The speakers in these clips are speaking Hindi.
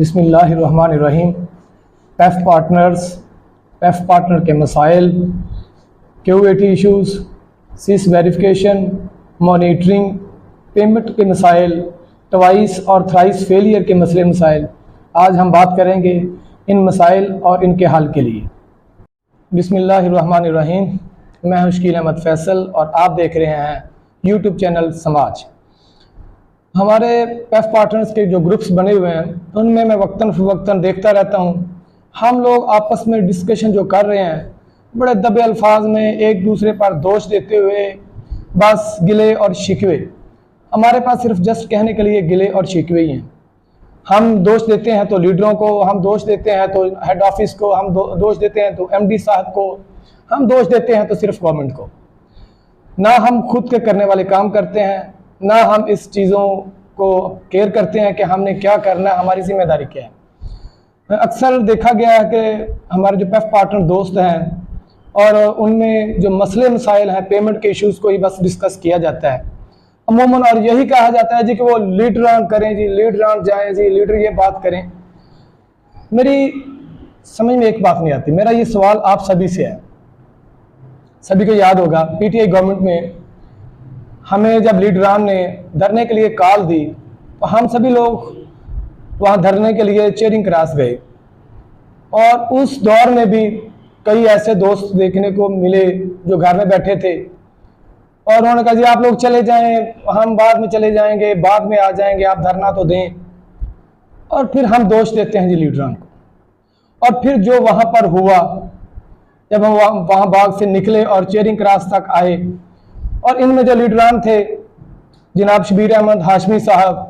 बिस्मिल्लाहिर्रहमानिर्रहीम। पेफ पार्टनर के मसाइल, QAT इशूज़, सिस वेरिफिकेशन, मॉनिटरिंग, पेमेंट के मसाइल, ट्वाइस और थ्राइस फेलियर के मसले मसाइल। आज हम बात करेंगे इन मसाइल और इनके हल के लिए। बिस्मिल्लाहिर्रहमानिर्रहीम। मैं हूं शकील अहमद फैसल और आप देख रहे हैं यूट्यूब चैनल समाज। हमारे पेफ पार्टनर्स के जो ग्रुप्स बने हुए हैं उनमें मैं वक्तन फ़वक्तन देखता रहता हूं, हम लोग आपस में डिस्कशन जो कर रहे हैं बड़े दबे अल्फाज में एक दूसरे पर दोष देते हुए, बस गिले और शिकवे। हमारे पास सिर्फ जस्ट कहने के लिए गिले और शिकवे ही हैं। हम दोष देते हैं तो लीडरों को, हम दोष देते हैं तो हेड ऑफिस को, हम दोष देते हैं तो MD साहब को, हम दोष देते हैं तो सिर्फ गवर्नमेंट को। ना हम खुद के करने वाले काम करते हैं, ना हम इस चीज़ों को केयर करते हैं कि हमने क्या करना है, हमारी जिम्मेदारी क्या है। अक्सर देखा गया है कि हमारे जो पेफ पार्टनर दोस्त हैं और उनमें जो मसले मसाइल हैं, पेमेंट के इश्यूज़ को ही बस डिस्कस किया जाता है अमूमन, और यही कहा जाता है जी कि वो लीडरान करें जी, लीडरान जाएं जी, लीडर ये बात करें। मेरी समझ में एक बात नहीं आती। मेरा ये सवाल आप सभी से है। सभी को याद होगा PTI गवर्नमेंट में हमें जब लीडरान ने धरने के लिए कॉल दी तो हम सभी लोग वहाँ धरने के लिए चेयरिंग क्रास गए, और उस दौर में भी कई ऐसे दोस्त देखने को मिले जो घर में बैठे थे और उन्होंने कहा जी आप लोग चले जाएं, हम बाद में चले जाएंगे, बाद में आ जाएंगे, आप धरना तो दें। और फिर हम दोष देते हैं जी लीडरान को। और फिर जो वहाँ पर हुआ, जब हम वहाँ बाग से निकले और चेयरिंग क्रास तक आए, और इनमें जो लीडरान थे जनाब शबीर अहमद हाशमी साहब,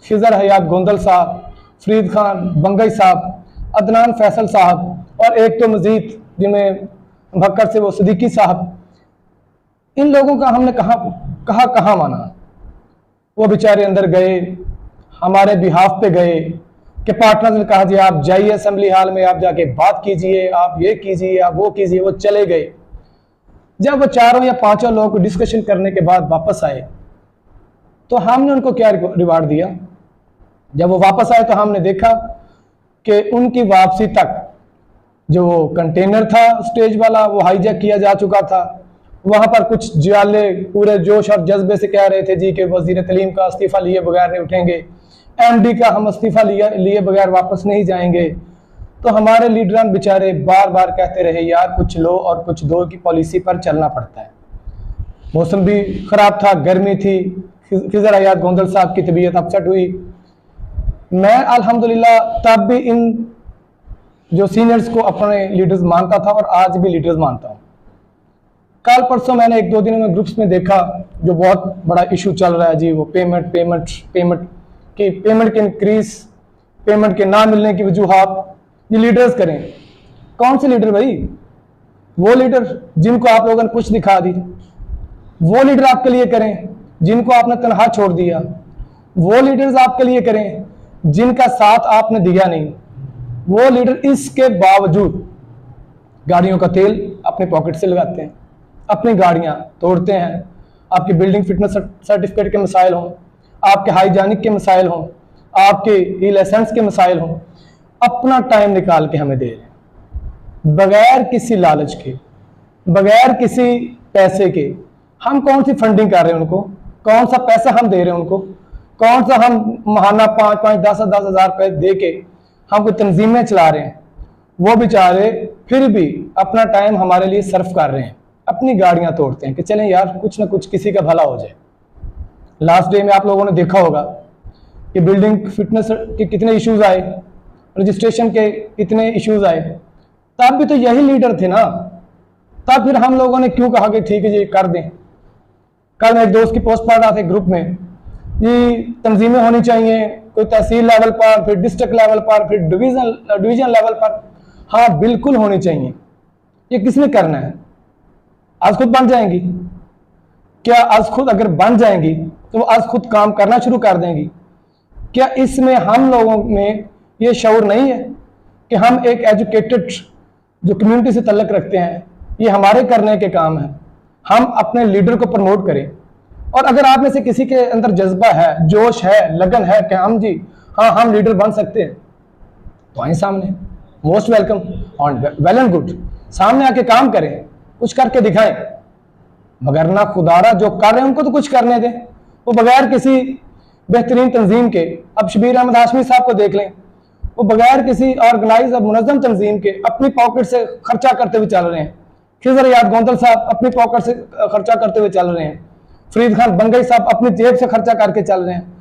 खिजर हयात गोंदल साहब, फरीद खान बंगई साहब, अदनान फैसल साहब, और एक तो मजीद जिनमें भक्कर से वो सिद्दीकी साहब, इन लोगों का हमने कहाँ माना। वो बेचारे अंदर गए, हमारे बिहाफ पे गए कि पार्टनर्स ने कहा जी आप जाइए असेंबली हाल में, आप जाके बात कीजिए, आप ये कीजिए, आप वो कीजिए। वो चले गए। जब वो 4 या 5 लोगों को डिस्कशन करने के बाद वापस आए तो हमने उनको क्या रिवार्ड दिया। जब वो वापस आए तो हमने देखा कि उनकी वापसी तक जो कंटेनर था स्टेज वाला वो हाईजैक किया जा चुका था। वहां पर कुछ जियाले पूरे जोश और जज्बे से कह रहे थे जी कि वजीर तालीम का इस्तीफा लिए बगैर नहीं उठेंगे, MD का हम इस्तीफा लिए बगैर वापस नहीं जाएंगे। तो हमारे लीडरान बेचारे बार बार कहते रहे यार कुछ लो और कुछ दो की पॉलिसी पर चलना पड़ता है। मौसम भी ख़राब था, गर्मी थी, खिजर हयात गोंदल साहब की तबीयत अपसेट हुई। मैं अल्हम्दुलिल्लाह तब भी इन जो सीनियर्स को अपने लीडर्स मानता था और आज भी लीडर्स मानता हूँ। कल परसों मैंने 1-2 दिनों में ग्रुप्स में देखा जो बहुत बड़ा इशू चल रहा है जी, वो पेमेंट के इंक्रीज, पेमेंट के ना मिलने की वजूहात ये लीडर्स करें। कौन से लीडर भाई? वो लीडर जिनको आप लोगों ने कुछ दिखा दी, वो लीडर आपके लिए करें जिनको आपने तनहा छोड़ दिया, वो लीडर्स आपके लिए करें जिनका साथ आपने दिया नहीं। वो लीडर इसके बावजूद गाड़ियों का तेल अपने पॉकेट से लगाते हैं, अपनी गाड़ियां तोड़ते हैं, आपकी बिल्डिंग फिटनेस सर्टिफिकेट के मसाइल हों, आपके हाइजानिक के मसाइल हों, आपके ई लाइसेंस के मसाइल हों, अपना टाइम निकाल के हमें दे रहे हैं बगैर किसी लालच के, बगैर किसी पैसे के। हम कौन सी फंडिंग कर रहे हैं उनको? कौन सा पैसा हम दे रहे हैं उनको? कौन सा हम महाना 5-5, 10-10 हज़ार रुपये दे के हम कोई तंजीमें चला रहे हैं? वो बेचारे फिर भी अपना टाइम हमारे लिए सर्व कर रहे हैं, अपनी गाड़ियां तोड़ते हैं कि चलें यार कुछ ना कुछ किसी का भला हो जाए। लास्ट डे में आप लोगों ने देखा होगा कि बिल्डिंग फिटनेस के कितने इश्यूज आए, रजिस्ट्रेशन के कितने इश्यूज आए। तब भी तो यही लीडर थे ना। तब फिर हम लोगों ने क्यों कहा कि ठीक है जी कर दें। कल मैं एक दोस्त की पोस्ट पढ़ रहा था ग्रुप में, ये तंजीमें होनी चाहिए, कोई तहसील लेवल पर, फिर डिस्ट्रिक्ट लेवल पर, फिर डिवीजन लेवल पर। हाँ बिल्कुल होनी चाहिए। ये किसने करना है? आज खुद बन जाएंगी क्या? आज खुद अगर बन जाएंगी तो वो आज खुद काम करना शुरू कर देंगी क्या? इसमें हम लोगों में ये शऊर नहीं है कि हम एक एजुकेटेड जो कम्युनिटी से तल्लुक़ रखते हैं, ये हमारे करने के काम है। हम अपने लीडर को प्रमोट करें। और अगर आप में से किसी के अंदर जज्बा है, जोश है, लगन है कि हम जी हाँ हम लीडर बन सकते हैं, तो आए सामने, मोस्ट वेलकम और वेल एंड गुड, सामने आके काम करें, कुछ करके दिखाएं। मगर ना खुदारा जो कर रहे हैं उनको तो कुछ करने दें। वो बगैर किसी बेहतरीन तंजीम के, अब शबीर अहमद हाशमी साहब को देख लें, वो बगैर किसी ऑर्गेनाइज और मुनज़्ज़म तंजीम के अपनी पॉकेट से खर्चा करते हुए चल रहे हैं। खिजर याद गोंदल साहब अपनी पॉकेट से खर्चा करते हुए चल रहे हैं। फरीद खान बंगई साहब अपनी जेब से खर्चा करके चल रहे हैं।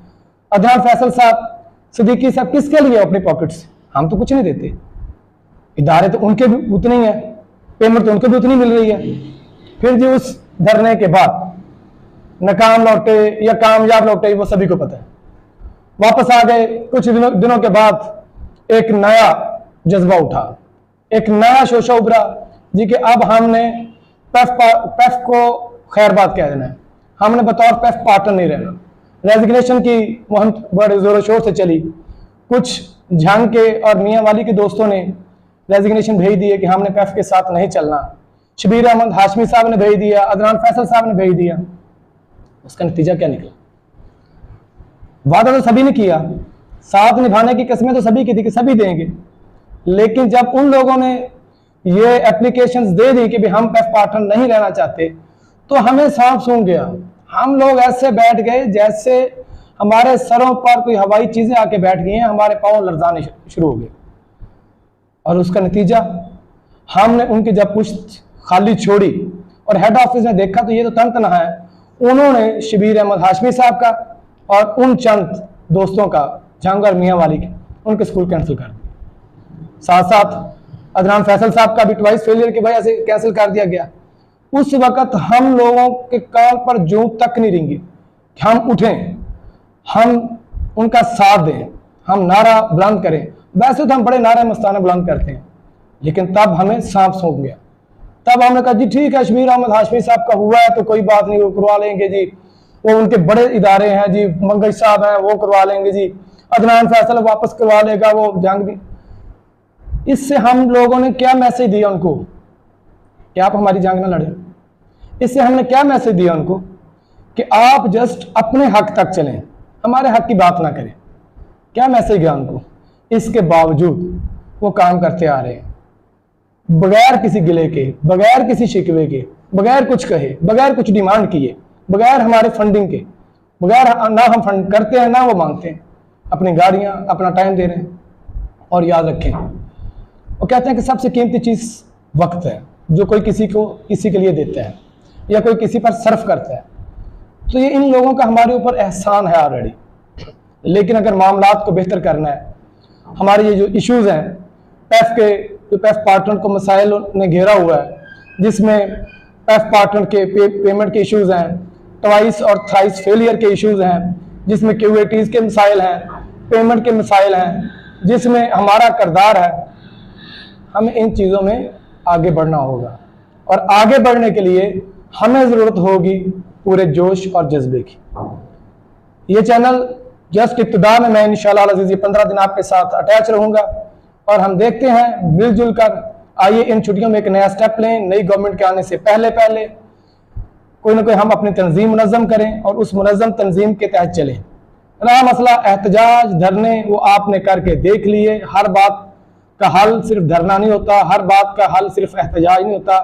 अदनान फैसल साहब, सिद्दीकी साहब किसके लिए अपनी पॉकेट से? हम तो कुछ नहीं देते। इदारे तो उनके भी उतने ही है, पेमेंट तो उनको भी उतनी मिल रही है। फिर जी उस धरने के बाद नाकाम लौटे या कामयाब लौटे वो सभी को पता है। वापस आ गए, कुछ दिनों के बाद एक नया जज्बा उठा, एक नया शोशा उभरा जी कि अब हमने पेफ को खैरबाद कह देना है, हमने बतौर पेफ पार्टनर नहीं रहना। रेजिग्नेशन की मुहिम बड़े जोरों शोर से चली। कुछ झंग के और मियाँ वाली के दोस्तों ने रेजिग्नेशन भेज दिए कि हमने पेफ के साथ नहीं चलना। शबीर अहमद हाशमी साहब ने भेज दिया, अदनान फैसल साहब ने भेज दिया। उसका नतीजा क्या निकला? वादा तो सभी ने किया, साथ निभाने की कस्में तो सभी की थी कि सभी देंगे, लेकिन जब उन लोगों ने ये एप्लीकेशंस दे दी कि भी हम पेफ पार्टनर नहीं रहना चाहते, तो हमें सांप सूंघ गया। हम लोग ऐसे बैठ गए जैसे हमारे सरों पर कोई हवाई चीजें आके बैठ गई हैं, हमारे पांव लरजाने शुरू हो गए। और उसका नतीजा, हमने उनकी जब पुश्त खाली छोड़ी और हेड ऑफिस में देखा तो ये तो तन है। उन्होंने शबीर अहमद हाशमी साहब का और उन चंद दोस्तों का, जंग और मियाँ वाली के, उनके स्कूल कैंसिल कर दिए। साथ साथ अदनान फैसल साहब का भी ट्वाइस फेलियर की वजह से कैंसिल कर दिया गया। उस वक्त हम लोगों के कान पर जूं तक नहीं रेंगी कि हम उठें, हम उनका साथ दें, हम नारा बुलंद करें। वैसे तो हम बड़े नारे मस्ताना बुलंद करते हैं, लेकिन तब हमें सांप सूंघ गया। तब हमने कहा जी ठीक है, शबीर अहमद हाशमी साहब का हुआ है तो कोई बात नहीं, वो करवा लेंगे जी, वो उनके बड़े इदारे हैं जी, मंगई साहब हैं वो करवा लेंगे जी, अदनान फैसल वापस करवा लेगा वो जंग भी। इससे हम लोगों ने क्या मैसेज दिया उनको कि आप हमारी जंग ना लड़े? इससे हमने क्या मैसेज दिया उनको कि आप जस्ट अपने हक तक चलें, हमारे हक की बात ना करें? क्या मैसेज गया उनको? इसके बावजूद वो काम करते आ रहे हैं, बगैर किसी गिले के, बगैर किसी शिकवे के, बगैर कुछ कहे, बगैर कुछ डिमांड किए, बगैर हमारे फंडिंग के, बगैर ना हम फंड करते हैं ना वो मांगते हैं, अपनी गाड़ियां, अपना टाइम दे रहे हैं। और याद रखें, वो कहते हैं कि सबसे कीमती चीज़ वक्त है, जो कोई किसी को किसी के लिए देता है या कोई किसी पर सर्फ करता है। तो ये इन लोगों का हमारे ऊपर एहसान है ऑलरेडी। लेकिन अगर मामलात को बेहतर करना है, हमारे ये जो इश्यूज़ हैं, पेफ पार्टनर को मसाइल ने घेरा हुआ है, जिसमें पेफ पार्टनर के पेमेंट के इश्यूज़ हैं, ट्वाइस और थ्राइस फेलियर के इश्यूज़ हैं, जिसमें QATs के मसाइल हैं, पेमेंट के मसाइल हैं, जिसमें हमारा किरदार है। हमें इन चीज़ों में आगे बढ़ना होगा और आगे बढ़ने के लिए हमें ज़रूरत होगी पूरे जोश और जज्बे की। ये चैनल जस्ट इब्तिदा में, मैं इंशाअल्लाह अज़ीज़ ये 15 दिन आपके साथ अटैच रहूँगा और हम देखते हैं मिलजुल कर। आइए इन छुट्टियों में एक नया स्टेप लें, नई गवर्नमेंट के आने से पहले कोई ना कोई हम अपनी तंजीम मुनज़्ज़म करें और उस मुनज़्ज़म तंजीम के तहत चलें। रहा मसला एहतजाज, धरने, वो आपने करके देख लिए। हर बात का हल सिर्फ धरना नहीं होता, हर बात का हल सिर्फ एहतजाज नहीं होता।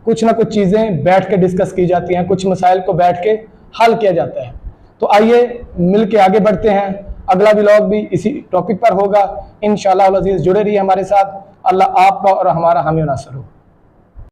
कुछ ना कुछ चीज़ें बैठ के डिस्कस की जाती हैं, कुछ मसाइल को बैठ के हल किया जाता है। तो आइए मिल के आगे बढ़ते हैं। अगला व्लॉग भी इसी टॉपिक पर होगा इंशाअल्लाह अज़ीज़। जुड़े रहिए हमारे साथ। अल्लाह आपका और हमारा हामी नासर हो।